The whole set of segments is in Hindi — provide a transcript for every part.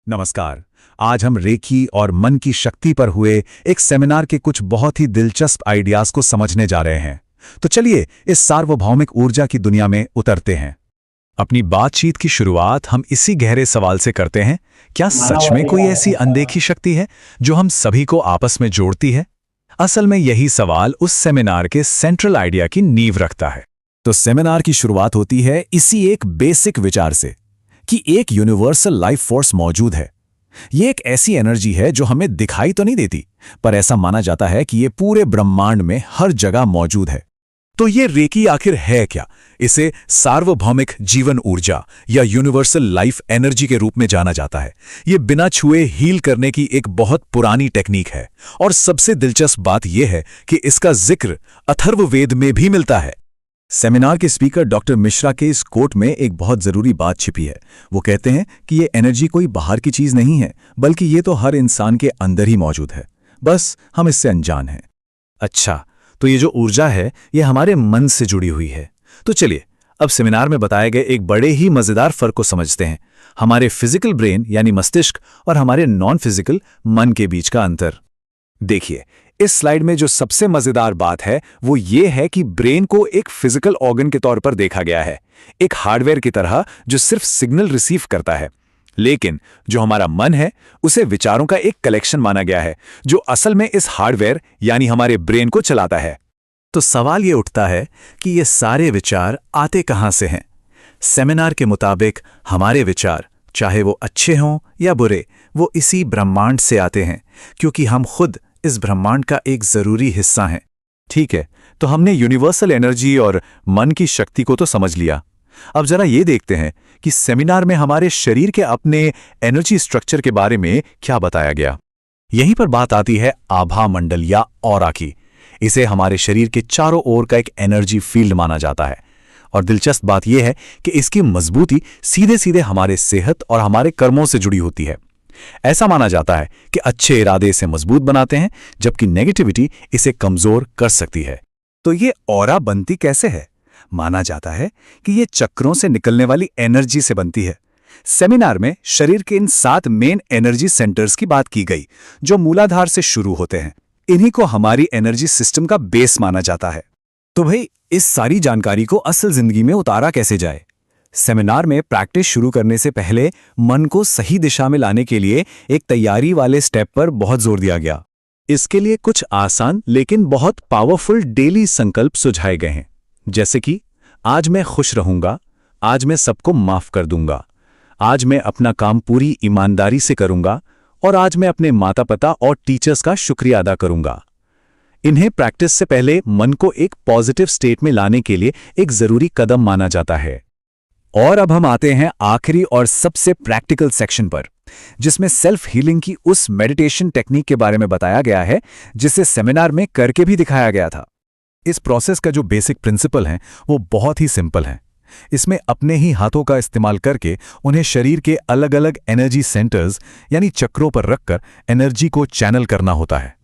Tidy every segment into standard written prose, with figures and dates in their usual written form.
नमस्कार। आज हम रेकी और मन की शक्ति पर हुए एक सेमिनार के कुछ बहुत ही दिलचस्प आइडियाज को समझने जा रहे हैं। तो चलिए इस सार्वभौमिक ऊर्जा की दुनिया में उतरते हैं। अपनी बातचीत की शुरुआत हम इसी गहरे सवाल से करते हैं, क्या सच में कोई ऐसी अनदेखी शक्ति है जो हम सभी को आपस में जोड़ती है? असल में यही सवाल उस सेमिनार के सेंट्रल आइडिया की नींव रखता है। तो सेमिनार की शुरुआत होती है इसी एक बेसिक विचार से कि एक यूनिवर्सल लाइफ फोर्स मौजूद है। ये एक ऐसी एनर्जी है जो हमें दिखाई तो नहीं देती, पर ऐसा माना जाता है कि ये पूरे ब्रह्मांड में हर जगह मौजूद है। तो ये रेकी आखिर है क्या? इसे सार्वभौमिक जीवन ऊर्जा या यूनिवर्सल लाइफ एनर्जी के रूप में जाना जाता है। ये बिना छुए हील करने की एक बहुत पुरानी टेक्निक है, और सबसे दिलचस्प बात यह है कि इसका जिक्र अथर्ववेद में भी मिलता है। सेमिनार के स्पीकर डॉक्टर मिश्रा के इस कोट में एक बहुत जरूरी बात छिपी है। वो कहते हैं कि ये एनर्जी कोई बाहर की चीज नहीं है, बल्कि ये तो हर इंसान के अंदर ही मौजूद है, बस हम इससे अनजान हैं। अच्छा, तो ये जो ऊर्जा है ये हमारे मन से जुड़ी हुई है। तो चलिए अब सेमिनार में बताए गए एक बड़े ही मजेदार फर्क को समझते हैं, हमारे फिजिकल ब्रेन यानी मस्तिष्क और हमारे नॉन फिजिकल मन के बीच का अंतर। देखिए, इस स्लाइड में जो सबसे मजेदार बात है वो ये है कि ब्रेन को एक फिजिकल ऑर्गन के तौर पर देखा गया है, एक हार्डवेयर की तरह जो सिर्फ सिग्नल रिसीव करता है। लेकिन जो हमारा मन है उसे विचारों का एक कलेक्शन माना गया है, जो असल में इस हार्डवेयर यानी हमारे ब्रेन को चलाता है। तो सवाल ये उठता है कि ये सारे विचार आते कहां से हैं? सेमिनार के मुताबिक हमारे विचार, चाहे वो अच्छे हों या बुरे, वो इसी ब्रह्मांड से आते हैं, क्योंकि हम खुद इस ब्रह्मांड का एक जरूरी हिस्सा हैं। ठीक है, तो हमने यूनिवर्सल एनर्जी और मन की शक्ति को तो समझ लिया। अब जरा ये देखते हैं कि सेमिनार में हमारे शरीर के अपने एनर्जी स्ट्रक्चर के बारे में क्या बताया गया। यहीं पर बात आती है आभा मंडल या ऑरा की। इसे हमारे शरीर के चारों ओर का एक एनर्जी फील्ड माना जाता है, और दिलचस्प बात यह है कि इसकी मजबूती सीधे सीधे हमारे सेहत और हमारे कर्मों से जुड़ी होती है। ऐसा माना जाता है कि अच्छे इरादे इसे मजबूत बनाते हैं, जबकि नेगेटिविटी इसे कमजोर कर सकती है। तो ये ऑरा बनती कैसे है? माना जाता है कि ये चक्रों से निकलने वाली एनर्जी से बनती है। सेमिनार में शरीर के इन 7 मेन एनर्जी सेंटर्स की बात की गई, जो मूलाधार से शुरू होते हैं। इन्हीं को हमारी एनर्जी सिस्टम का बेस माना जाता है। तो भाई, इस सारी जानकारी को असल जिंदगी में उतारा कैसे जाए? सेमिनार में प्रैक्टिस शुरू करने से पहले मन को सही दिशा में लाने के लिए एक तैयारी वाले स्टेप पर बहुत जोर दिया गया। इसके लिए कुछ आसान लेकिन बहुत पावरफुल डेली संकल्प सुझाए गए हैं, जैसे कि आज मैं खुश रहूंगा, आज मैं सबको माफ कर दूंगा, आज मैं अपना काम पूरी ईमानदारी से करूंगा, और आज मैं अपने माता पिता और टीचर्स का शुक्रिया अदा करूंगा। इन्हें प्रैक्टिस से पहले मन को एक पॉजिटिव स्टेट में लाने के लिए एक जरूरी कदम माना जाता है। और अब हम आते हैं आखिरी और सबसे प्रैक्टिकल सेक्शन पर, जिसमें सेल्फ हीलिंग की उस मेडिटेशन टेक्निक के बारे में बताया गया है जिसे सेमिनार में करके भी दिखाया गया था। इस प्रोसेस का जो बेसिक प्रिंसिपल है वो बहुत ही सिंपल है। इसमें अपने ही हाथों का इस्तेमाल करके उन्हें शरीर के अलग अलग एनर्जी सेंटर्स यानी चक्रों पर रखकर एनर्जी को चैनल करना होता है।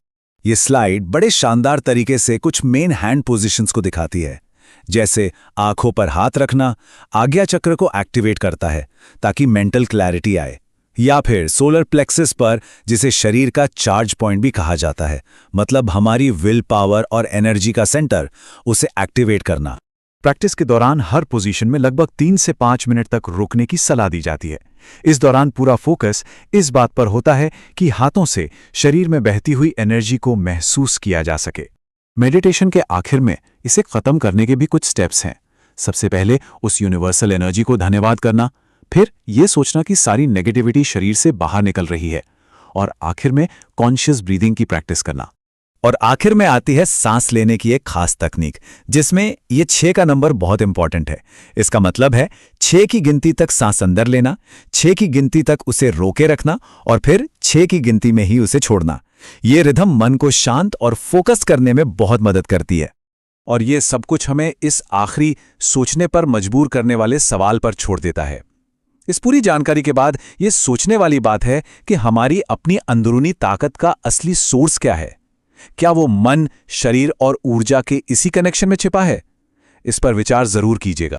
ये स्लाइड बड़े शानदार तरीके से कुछ मेन हैंड पोजीशंस को दिखाती है, जैसे आंखों पर हाथ रखना आज्ञा चक्र को एक्टिवेट करता है ताकि मेंटल क्लैरिटी आए, या फिर सोलर प्लेक्सस पर, जिसे शरीर का चार्ज पॉइंट भी कहा जाता है, मतलब हमारी विल पावर और एनर्जी का सेंटर, उसे एक्टिवेट करना। प्रैक्टिस के दौरान हर पोजीशन में लगभग 3 से 5 मिनट तक रुकने की सलाह दी जाती है। इस दौरान पूरा फोकस इस बात पर होता है कि हाथों से शरीर में बहती हुई एनर्जी को महसूस किया जा सके। मेडिटेशन के आखिर में इसे खत्म करने के भी कुछ स्टेप्स हैं। सबसे पहले उस यूनिवर्सल एनर्जी को धन्यवाद करना, फिर यह सोचना कि सारी नेगेटिविटी शरीर से बाहर निकल रही है, और आखिर में कॉन्शियस ब्रीदिंग की प्रैक्टिस करना। और आखिर में आती है सांस लेने की एक खास तकनीक, जिसमें ये 6 का नंबर बहुत इंपॉर्टेंट है। इसका मतलब है 6 की गिनती तक सांस अंदर लेना, 6 की गिनती तक उसे रोके रखना, और फिर 6 की गिनती में ही उसे छोड़ना। ये रिदम मन को शांत और फोकस करने में बहुत मदद करती है। और ये सब कुछ हमें इस आखिरी सोचने पर मजबूर करने वाले सवाल पर छोड़ देता है। इस पूरी जानकारी के बाद ये सोचने वाली बात है कि हमारी अपनी अंदरूनी ताकत का असली सोर्स क्या है। क्या वो मन, शरीर और ऊर्जा के इसी कनेक्शन में छिपा है? इस पर विचार जरूर कीजिएगा।